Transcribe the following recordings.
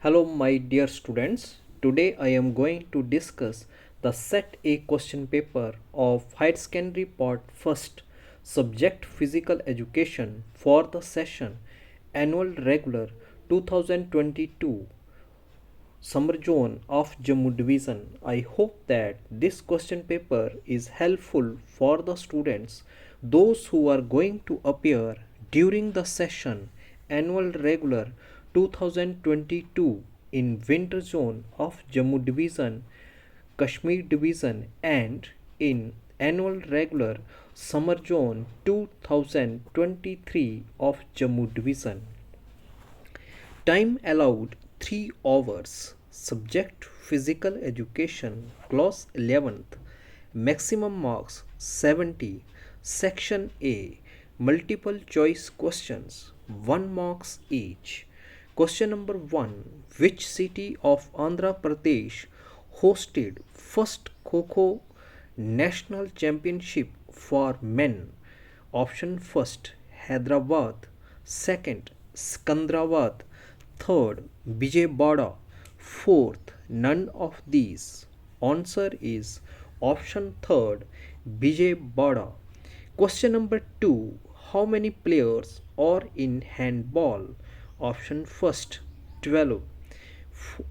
Hello, my dear students. Today I am going to discuss the Set A question paper of Higher Secondary Part 1st, Subject Physical Education for the session Annual Regular 2022 Summer Zone of Jammu Division. I hope that this question paper is helpful for the students, those who are going to appear during the session Annual Regular 2022 in Winter Zone of Jammu Division, Kashmir Division, and in Annual Regular Summer Zone 2023 of Jammu Division. Time allowed 3 hours. Subject Physical Education, Class 11th. Maximum marks 70. Section A. Multiple choice questions, 1 marks each. Question number 1. Which city of Andhra Pradesh hosted first Kho National Championship for men? Option first Hyderabad, second Sikandrabad, third Vijayawada, fourth none of these. Answer is option third Vijayawada. Question number 2. How many players are in handball? Option first 12,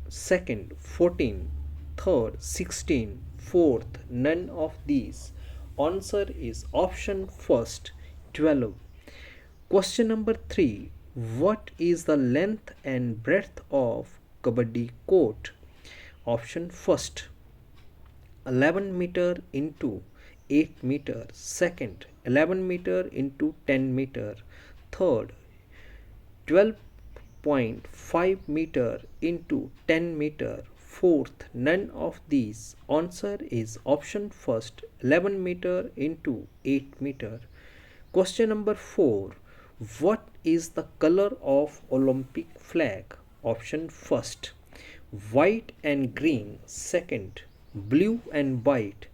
second 14, third 16, fourth none of these. Answer is option first 12. Question number 3. What is the length and breadth of Kabaddi court? Option first 11 meter into 8 meter, second 11 meter into 10 meter, third 12.5 meter into 10 meter, fourth none of these. Answer is option first 11 meter into 8 meter. Question number 4. What is the color of Olympic flag? Option first white and green, second blue and white,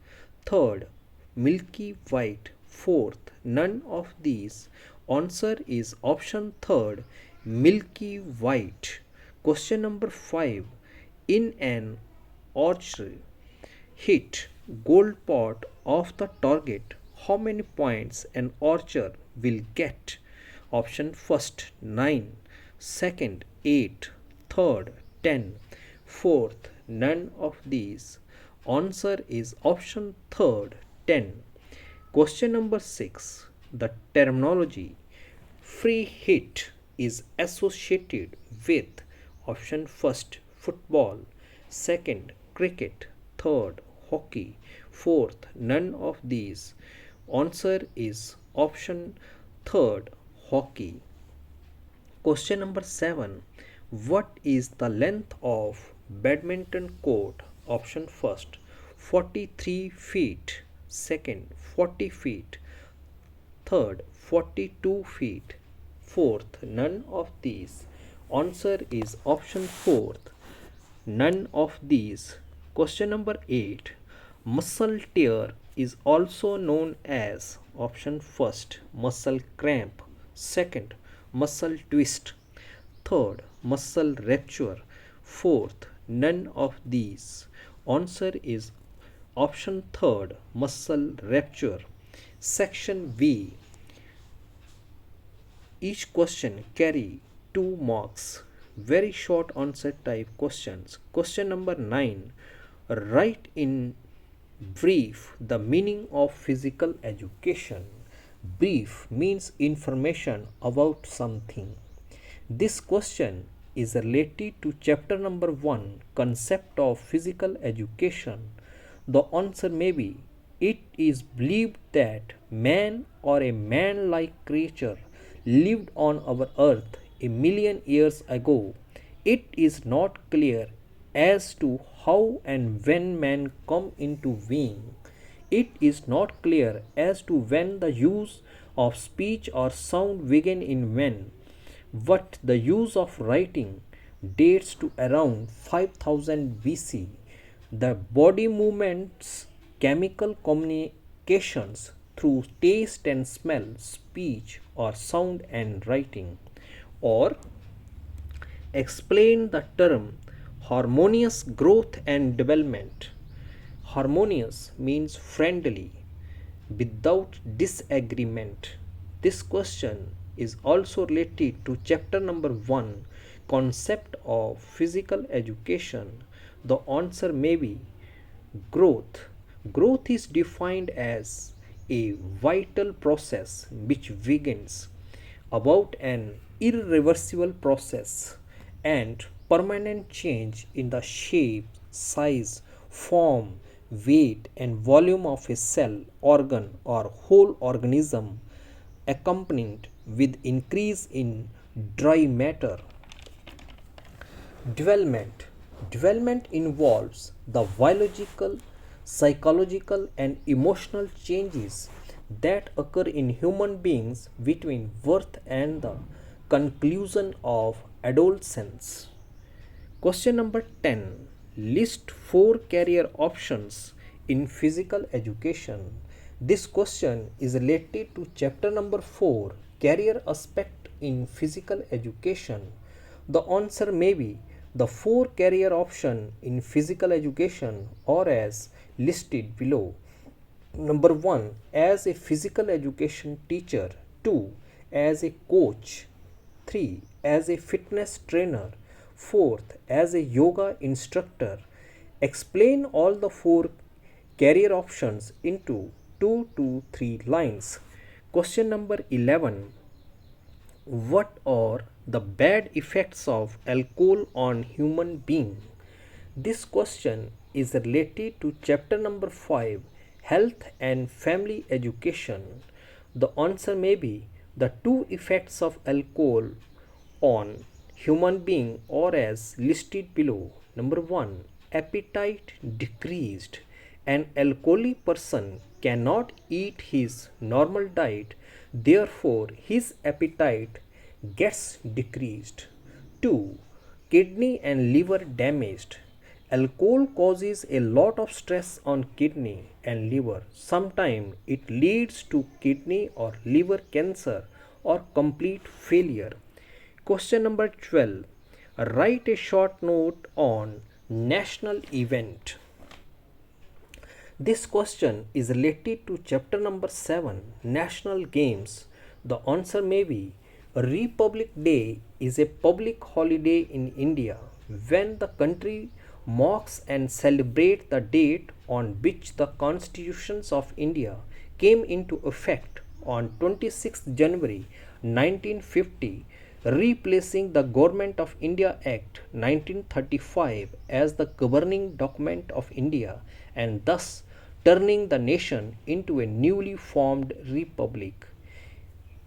third milky white, fourth none of these. Answer is option third milky white. Question number 5. In an archery hit goal pot of the target, how many points an archer will get? Option first 9, second 8, third 10, fourth none of these. Answer is option third 10. Question number 6. The terminology free hit is associated with option first football, second cricket, third hockey, fourth none of these. Answer is option third hockey. Question number 7. What is the length of badminton court? Option first 43 feet, second 40 feet, third 42 feet, fourth none of these. Answer is option fourth none of these. Question number 8. Muscle tear is also known as option first muscle cramp, second muscle twist, third muscle rupture, fourth none of these. Answer is option third muscle rupture. Section B. Each question carry 2 marks. Very short answer type questions. Question number 9. Write in brief the meaning of physical education. Brief means information about something. This question is related to chapter number 1, concept of physical education. The answer may be: it is believed that man or a man-like creature lived on our earth a million years ago. It is not clear as to how and when man come into being. It is not clear as to when the use of speech or sound began in man, but the use of writing dates to around 5000 BC. The body movements, chemical communications through taste and smell, speech or sound and writing, or Explain the term harmonious growth and development. Harmonious means friendly, without disagreement. This question is also related to chapter number 1, concept of physical education. The answer may be growth. Growth is defined as a vital process which begins about an irreversible process and permanent change in the shape, size, form, weight, and volume of a cell, organ, or whole organism, accompanied with increase in dry matter. Development. Development involves the biological, psychological, and emotional changes that occur in human beings between birth and the conclusion of adolescence. Question number 10. List 4 career options in physical education. This question is related to chapter number 4, career aspect in physical education. The answer may be the 4 career options in physical education are as listed below. Number 1, as a physical education teacher. 2, as a coach. 3, as a fitness trainer. 4th, as a yoga instructor. Explain all the 4 career options into 2 to 3 lines. Question number 11. What are the bad effects of alcohol on human being? This question is related to chapter number 5, health and family education. The answer may be the 2 effects of alcohol on human being are as listed below. Number 1, appetite decreased. An alcoholic person cannot eat his normal diet, therefore his appetite gets decreased. 2, kidney and liver damaged. Alcohol causes a lot of stress on kidney and liver. Sometimes it leads to kidney or liver cancer or complete failure. Question number 12. Write a short note on national event. This question is related to chapter number 7, National Games. The answer may be Republic Day is a public holiday in India when the country marks and celebrates the date on which the constitutions of India came into effect on 26th January 1950, replacing the Government of India Act 1935 as the governing document of India and thus turning the nation into a newly formed republic.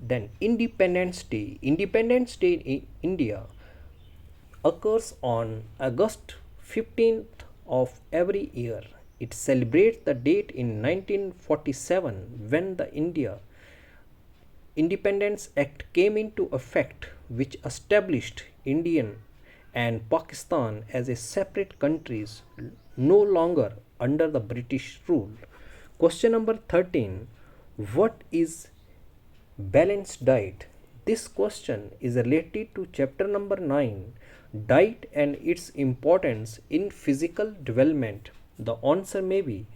Then Independence Day. Independence Day in India occurs on August 15th of every year. It celebrates the date in 1947 when the India Independence Act came into effect, which established India and Pakistan as a separate countries no longer under the British rule. Question number 13. What is balanced diet? This question is related to chapter number 9, diet and its importance in physical development. The answer may be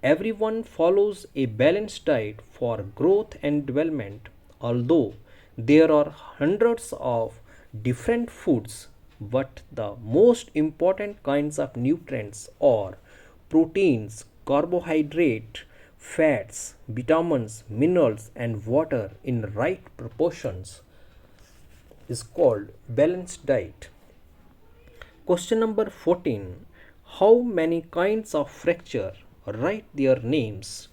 everyone follows a balanced diet for growth and development. Although there are hundreds of different foods, but the most important kinds of nutrients are proteins, carbohydrate, fats, vitamins, minerals, and water in right proportions is called balanced diet. Question number 14. How many kinds of fracture? Write their names.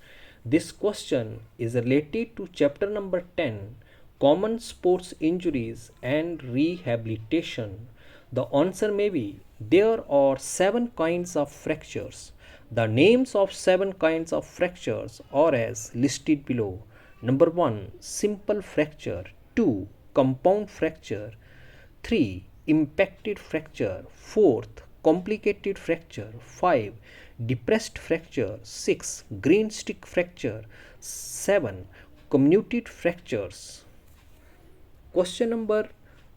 This question is related to chapter number 10, common sports injuries and rehabilitation. The answer may be there are 7 kinds of fractures. The names of 7 kinds of fractures are as listed below. Number 1, simple fracture. 2, compound fracture. 3, impacted fracture. 4th, complicated fracture. 5, depressed fracture. 6, green stick fracture. 7, comminuted fractures. Question number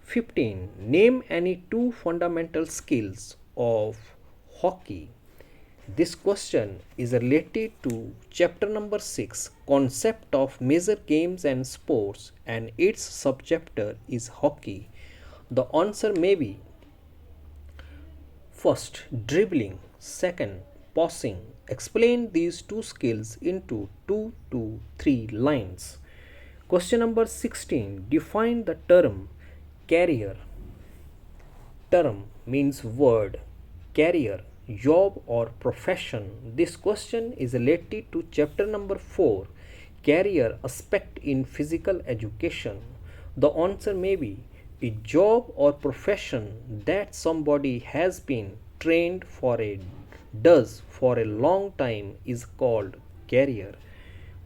15. Name any two fundamental skills of hockey. This question is related to chapter number 6, concept of major games and sports, and its subchapter is hockey. The answer may be first, dribbling, second, passing. Explain these two skills into 2 to 3 lines. Question number 16. Define the term career. Term means word. Career, job or profession. This question is related to chapter number 4, career aspect in physical education. The answer may be a job or profession that somebody has been trained for does for a long time is called career.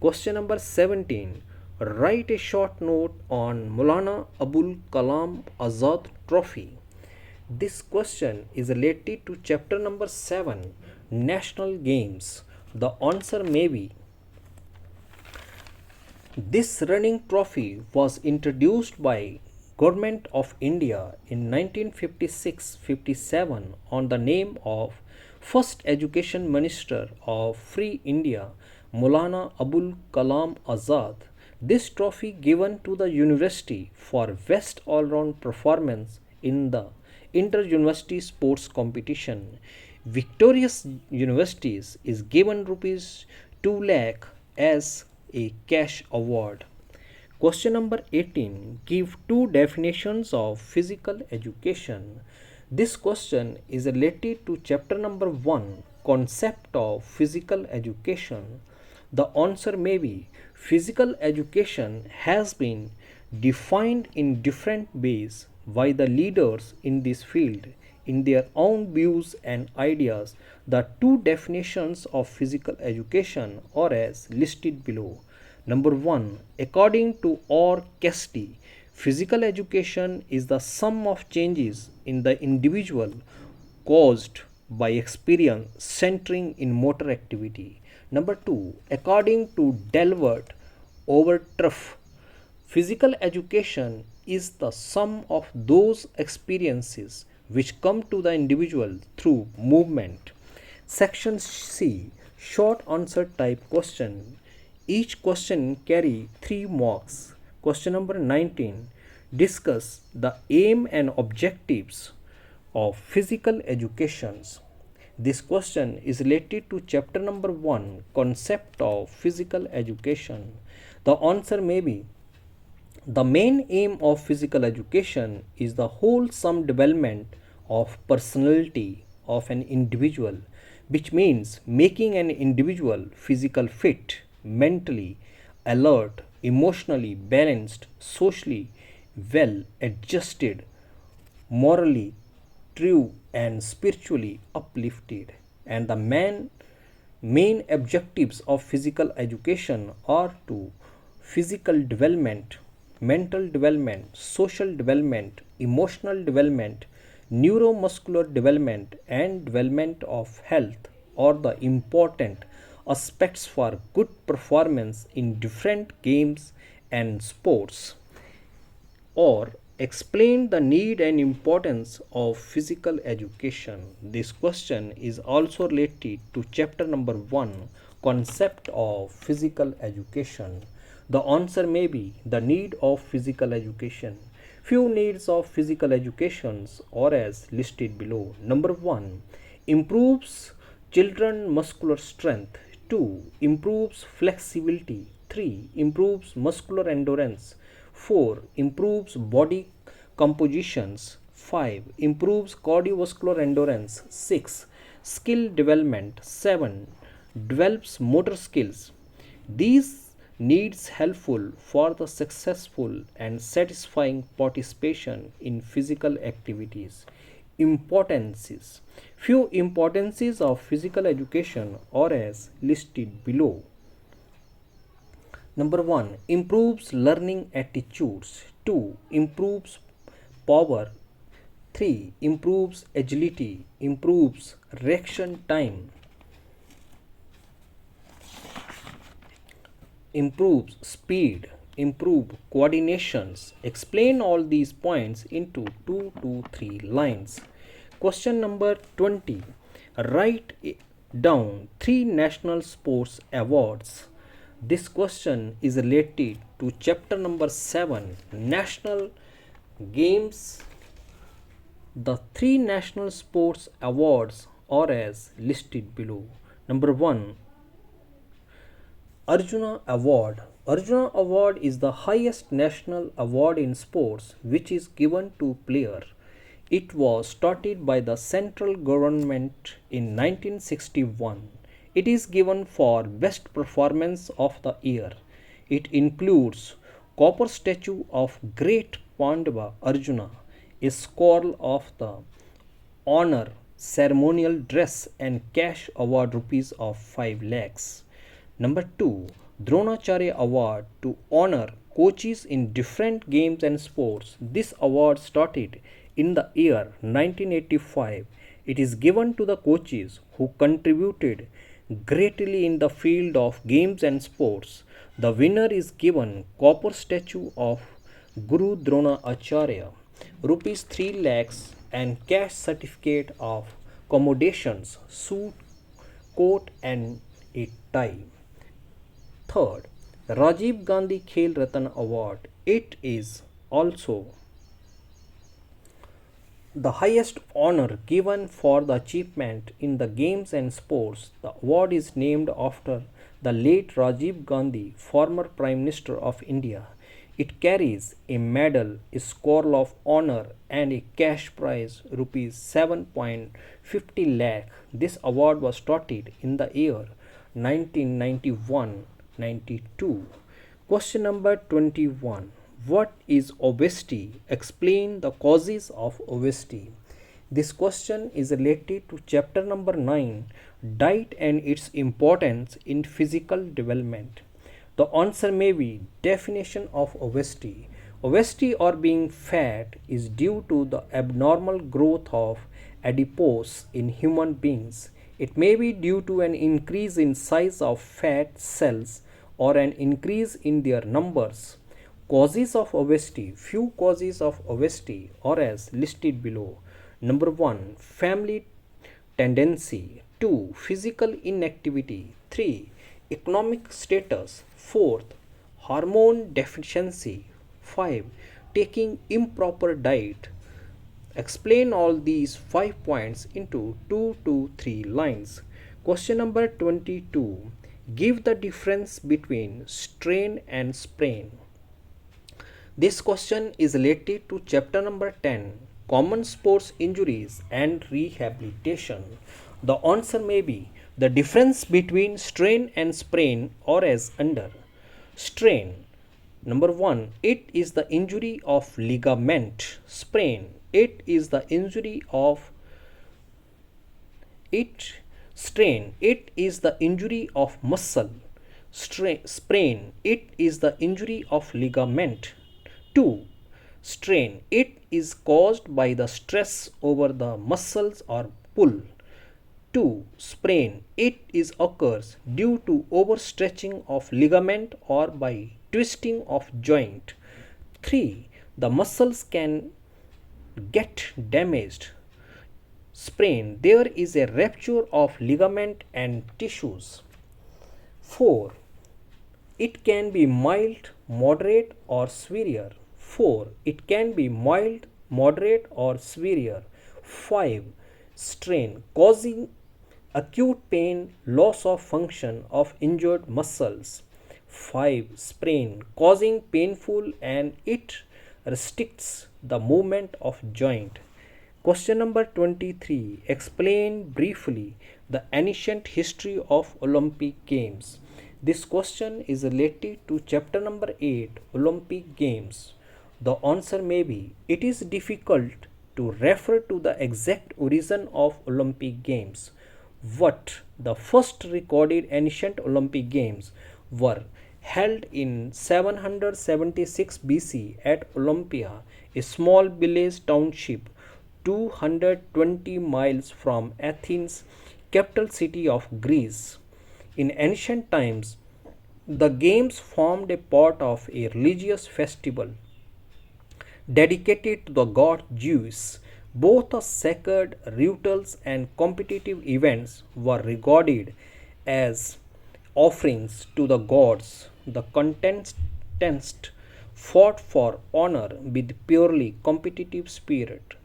Question number 17. Write a short note on Maulana Abul Kalam Azad Trophy. This question is related to chapter number 7, National Games. The answer may be this running trophy was introduced by Government of India in 1956-57 on the name of first Education Minister of Free India, Maulana Abul Kalam Azad. This trophy given to the university for best all-round performance in the inter-university sports competition. Victorious universities is given rupees 2 lakh as a cash award. Question number 18. Give two definitions of physical education. This question is related to chapter number 1, concept of physical education. The answer may be physical education has been defined in different ways by the leaders in this field in their own views and ideas. The two definitions of physical education are as listed below. Number 1. According to Orr-Casty, physical education is the sum of changes in the individual caused by experience centering in motor activity. Number 2. According to Delbert Overtruff, physical education is the sum of those experiences which come to the individual through movement. Section C. Short answer type question. Each question carry 3 marks. Question number 19. Discuss the aim and objectives of physical education. This question is related to chapter number 1, concept of physical education. The answer may be the main aim of physical education is the wholesome development of personality of an individual, which means making an individual physical fit, mentally alert, emotionally balanced, socially well adjusted, morally true and spiritually uplifted. And the main objectives of physical education are to physical development, mental development, social development, emotional development, neuromuscular development, and development of health are the important aspects for good performance in different games and sports. Or explain the need and importance of physical education. This question is also related to chapter number 1, concept of physical education. The answer may be the need of physical education. Few needs of physical education are as listed below. Number 1. Improves children muscular strength. 2. Improves flexibility. 3. Improves muscular endurance. 4. Improves body compositions. 5. Improves cardiovascular endurance. 6. Skill development. 7. Develops motor skills. These needs helpful for the successful and satisfying participation in physical activities. Importances. Few importances of physical education are as listed below. Number 1. Improves learning attitudes. 2. Improves power. 3. Improves agility. Improves reaction time. Improves speed. improve coordinations. Explain all these points into 2 to 3 lines. Question number 20. Write down 3 national sports awards. This question is related to chapter number 7, National Games. The 3 national sports awards are as listed below. Number 1, Arjuna Award. Arjuna Award is the highest national award in sports which is given to player. It was started by the central government in 1961. It is given for best performance of the year. It includes copper statue of great Pandava Arjuna, a scroll of the honor, ceremonial dress and cash award rupees of 5 lakhs. Number 2, Dronacharya Award to honor coaches in different games and sports. This award started in the year 1985. It is given to the coaches who contributed greatly in the field of games and sports. The winner is given copper statue of Guru Drona Acharya, rupees 3 lakhs and cash certificate of accommodations, suit, coat and a tie. Third, Rajiv Gandhi Khel Ratan Award. It is also the highest honor given for the achievement in the games and sports. The award is named after the late Rajiv Gandhi, former Prime Minister of India. It carries a medal, a scroll of honor, and a cash prize rupees 7.50 lakh. This award was started in the year 1991-92. Question number 21. What is obesity? Explain the causes of obesity. This question is related to chapter number 9, Diet and its importance in physical development. The answer may be definition of obesity. Obesity or being fat is due to the abnormal growth of adipose in human beings. It may be due to an increase in size of fat cells or an increase in their numbers. Causes of obesity. Few causes of obesity are as listed below. Number 1, family tendency. 2, physical inactivity. 3, economic status. 4th, hormone deficiency. 5, taking improper diet. Explain all these 5 points into 2 to 3 lines. Question number 22. Give the difference between strain and sprain. This question is related to chapter number 10, Common Sports Injuries and Rehabilitation. The answer may be the difference between strain and sprain or as under. Strain. Number 1, it is the injury of ligament. Sprain, it is the injury of strain, it is the injury of muscle. Sprain, it is the injury of ligament. 2, strain, it is caused by the stress over the muscles or pull. 2, sprain, it is occurs due to overstretching of ligament or by twisting of joint. 3, the muscles can get damaged. Sprain, there is a rupture of ligament and tissues. 4, it can be mild, moderate or severe. 4, it can be mild, moderate or severe. 5, strain, causing acute pain, loss of function of injured muscles. 5, sprain, causing painful and it restricts the movement of joint. Question number 23. Explain briefly the ancient history of Olympic Games. This question is related to chapter number 8, Olympic Games. The answer may be, it is difficult to refer to the exact origin of Olympic Games. What the first recorded ancient Olympic Games were held in 776 BC at Olympia, a small village township 220 miles from Athens, capital city of Greece. In ancient times, The games formed a part of a religious festival dedicated to the god Zeus. Both the sacred rituals and competitive events were regarded as offerings to the gods. The contestants fought for honor with purely competitive spirit.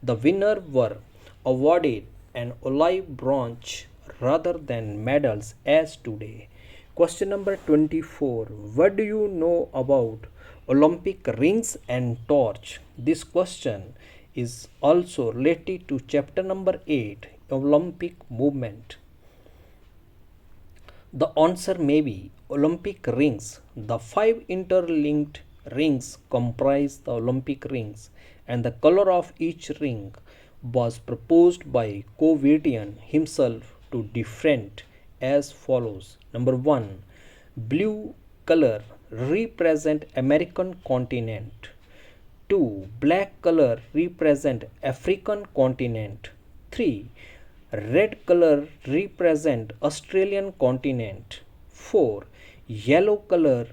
The winner were awarded an olive branch rather than medals as today. Question number 24. What do you know about Olympic rings and torch? This question is also related to chapter number 8, Olympic movement. The answer may be Olympic rings. The five interlinked rings comprise the Olympic rings, and the color of each ring was proposed by Covidian himself to different as follows. Number 1. Blue color represent American continent. 2. Black color represent African continent. 3. Red color represent Australian continent. 4. Yellow color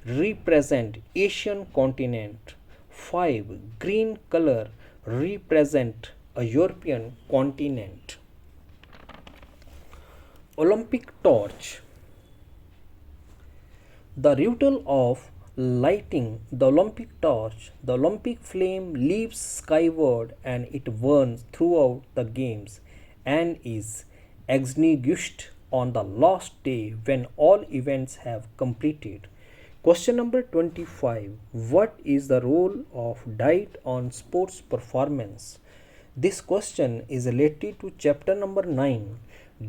represent Asian continent. 5. Green color represent a European continent. Olympic torch. The ritual of lighting the Olympic torch, the Olympic flame leaps skyward and it burns throughout the games and is extinguished on the last day when all events have completed. Question number 25. What is the role of diet on sports performance? This question is related to chapter number 9,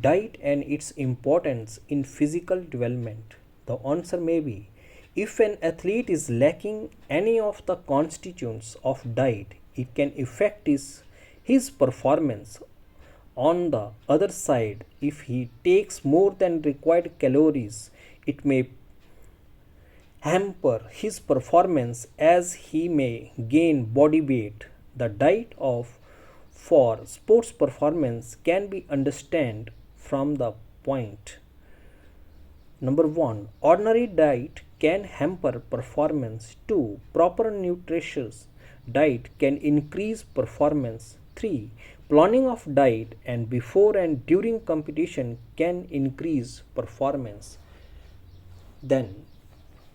diet and its importance in physical development. The answer may be, if an athlete is lacking any of the constituents of diet, it can affect his performance. On the other side, if he takes more than required calories, it may hamper his performance as he may gain body weight. The diet for sports performance can be understood from the point. Number 1. Ordinary diet can hamper performance. 2. Proper nutritious diet can increase performance. 3. Planning of diet and before and during competition can increase performance. Then,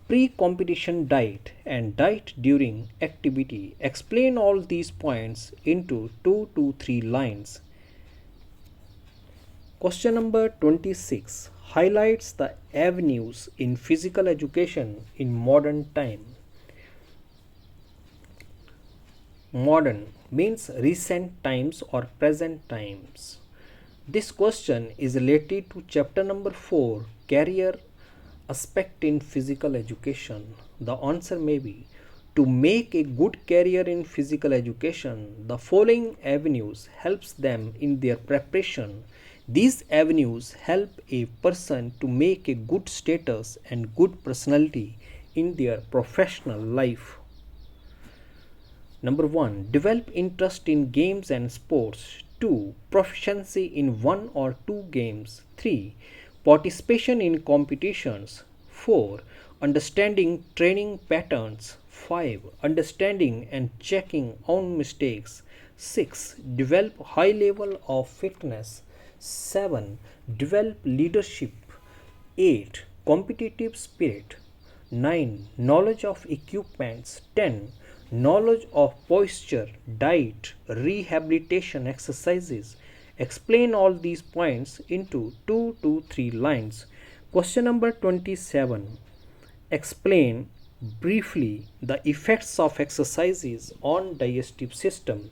pre-competition diet and diet during activity. Explain all these points into 2 to 3 lines. Question number 26 highlights the avenues in physical education in modern time. Modern means recent times or present times. This question is related to chapter number 4, career aspect in physical education. The answer may be, to make a good career in physical education, the following avenues helps them in their preparation. These avenues help a person to make a good status and good personality in their professional life. Number 1. Develop interest in games and sports. 2. Proficiency in 1 or 2 games. 3. Participation in competitions. 4. Understanding training patterns. 5. Understanding and checking on mistakes. 6. Develop high level of fitness. 7. Develop leadership. 8. Competitive spirit. 9. Knowledge of equipments. 10. Knowledge of posture, diet, rehabilitation exercises. Explain all these points into 2 to 3 lines. Question number 27. Explain briefly the effects of exercises on digestive system.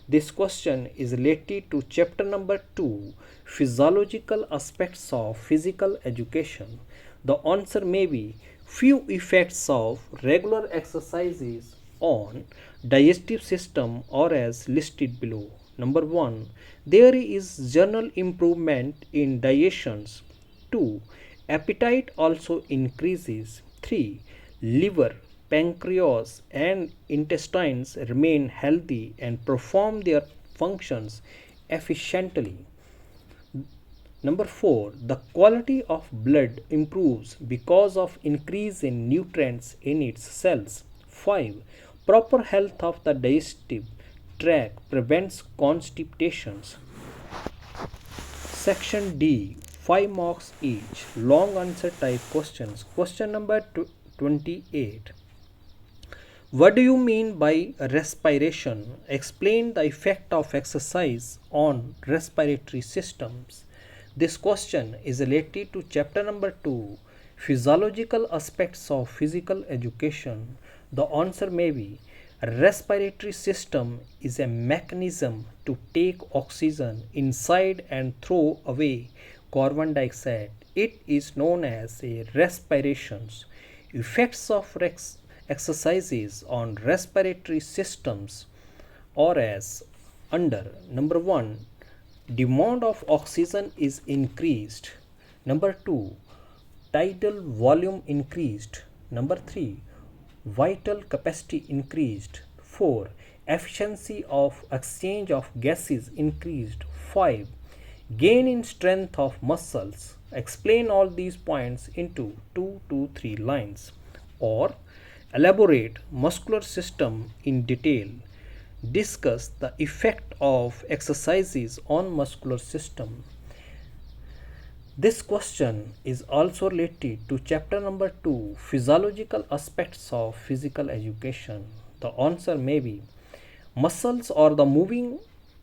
This question is related to chapter number 2, physiological aspects of physical education. The answer may be, few effects of regular exercises on digestive system are as listed below. Number 1. There is general improvement in digestion. 2. Appetite also increases. 3. Liver, pancreas and intestines remain healthy and perform their functions efficiently. Number 4, the quality of blood improves because of increase in nutrients in its cells. 5, proper health of the digestive tract prevents constipations. Section D, 5 marks each. Long answer type questions. Question number 28. What do you mean by respiration? Explain the effect of exercise on respiratory systems. This question is related to chapter number 2, physiological aspects of physical education. The answer may be respiratory system is a mechanism to take oxygen inside and throw away carbon dioxide. It is known as a respirations. Effects of exercises on respiratory systems or as under. Number 1, demand of oxygen is increased. Number 2, tidal volume increased. Number 3, vital capacity increased. 4, efficiency of exchange of gases increased. 5, gain in strength of muscles. Explain all these points into 2 to 3 lines or elaborate muscular system in detail. Discuss the effect of exercises on muscular system. This question is also related to chapter number 2, physiological aspects of physical education. The answer may be muscles are the moving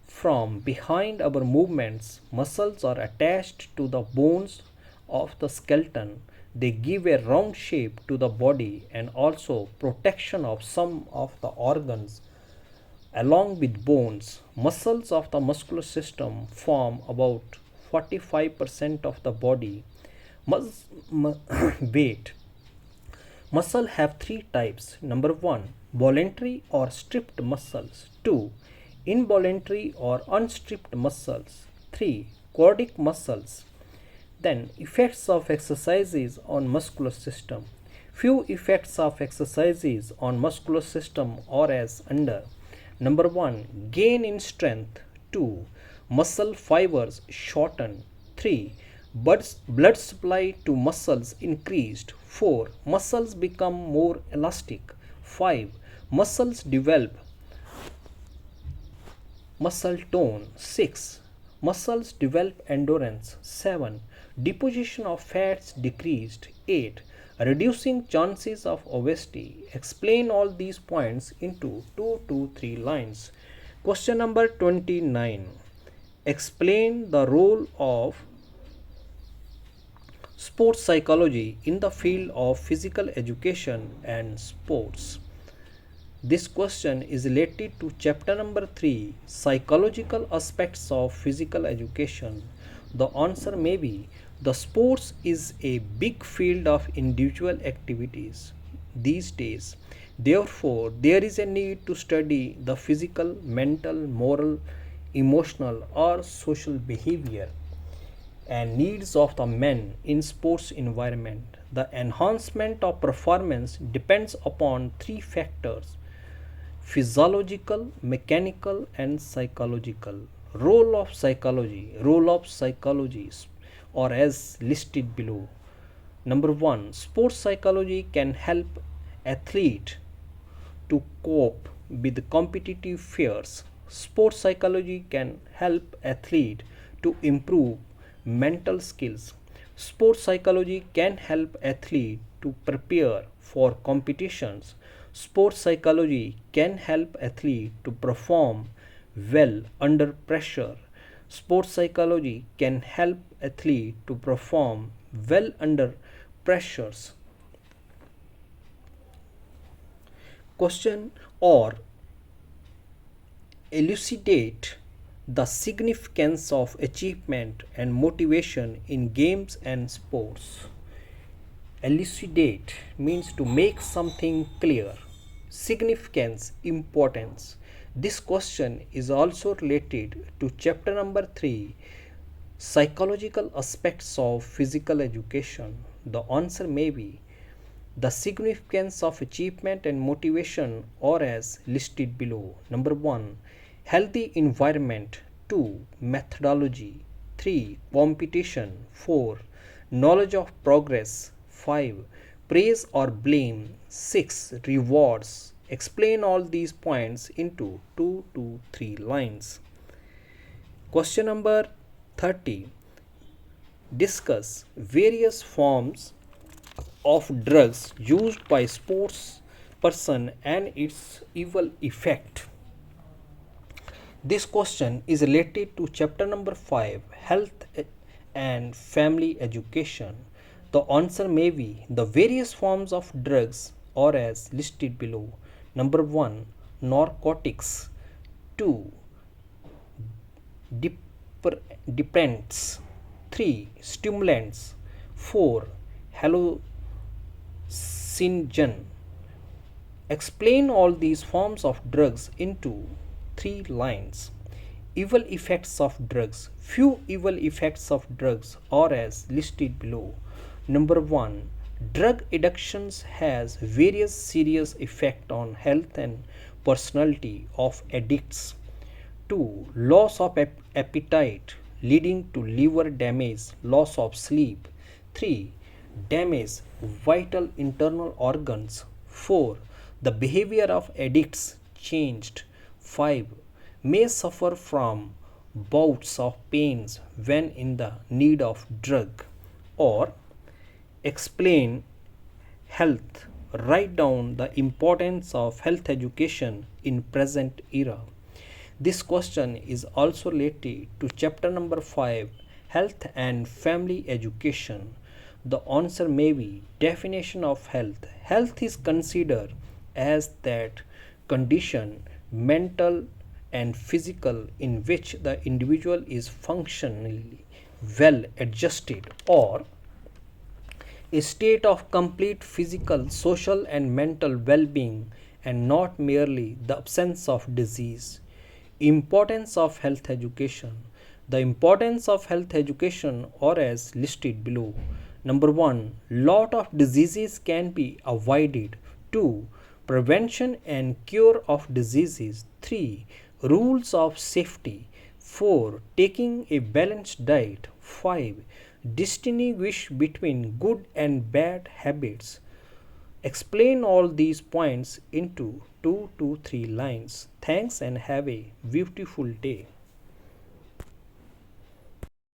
from behind our movements. Muscles are attached to the bones of the skeleton. They give a round shape to the body and also protection of some of the organs along with bones. Muscles of the muscular system form about 45% of the body weight. Muscle have 3 types. Number 1, voluntary or stripped muscles. 2, involuntary or unstripped muscles. 3, cardiac muscles. Then effects of exercises on muscular system. Few effects of exercises on muscular system are as under. Number 1, gain in strength. 2, muscle fibers shorten. 3, blood supply to muscles increased. 4, muscles become more elastic. 5, muscles develop muscle tone. 6, muscles develop endurance. 7, deposition of fats decreased. 8, reducing chances of obesity. Explain all these points into 2 to 3 lines. Question number 29. Explain the role of sports psychology in the field of physical education and sports. This question is related to chapter number 3, psychological aspects of physical education. The answer may be the sports is a big field of individual activities these days. Therefore, there is a need to study the physical, mental, moral, emotional or social behavior and needs of the men in sports environment. The enhancement of performance depends upon 3 factors: physiological, mechanical and psychological. Role of psychology or as listed below. Number 1, sports psychology can help athlete to cope with competitive fears. Sports psychology can help athlete to improve mental skills. Sports psychology can help athlete to prepare for competitions. Sports psychology can help athlete to perform well under pressure. Sports psychology can help athlete to perform well under pressures. Question or elucidate the significance of achievement and motivation in games and sports. Elucidate means to make something clear. Significance, importance. This question is also related to chapter number 3, psychological aspects of physical education. The answer may be the significance of achievement and motivation are as listed below. Number 1, healthy environment. 2, methodology. 3. Competition. 4. Knowledge of progress. 5. Praise or blame. 6. Rewards. Explain all these points into 2 to 3 lines. Question number 30. Discuss various forms of drugs used by sports person and its evil effect. This question is related to chapter number 5, Health and Family Education. The answer may be the various forms of drugs or as listed below. Number 1, narcotics. 2, depressants. 3. Stimulants. 4. Hallucinogen. Explain all these forms of drugs into 3 lines. Evil effects of drugs. Few evil effects of drugs are as listed below. Number 1. Drug addictions has various serious effects on health and personality of addicts. 2. Loss of appetite leading to liver damage, loss of sleep. 3. Damage vital internal organs. 4. The behavior of addicts changed. 5. May suffer from bouts of pains when in the need of drug. Or explain health. Write down the importance of health education in present era. This question is also related to chapter number 5, Health and Family Education. The answer may be definition of health. Health is considered as that condition, mental and physical, in which the individual is functionally well adjusted, or a state of complete physical, social and mental well-being, and not merely the absence of disease. Importance of health education. The importance of health education are as listed below. Number 1. Lot of diseases can be avoided. 2. Prevention and cure of diseases. 3. Rules of safety. 4. Taking a balanced diet. 5. Distinguish between good and bad habits. Explain all these points into 2 to 3 lines. Thanks and have a beautiful day.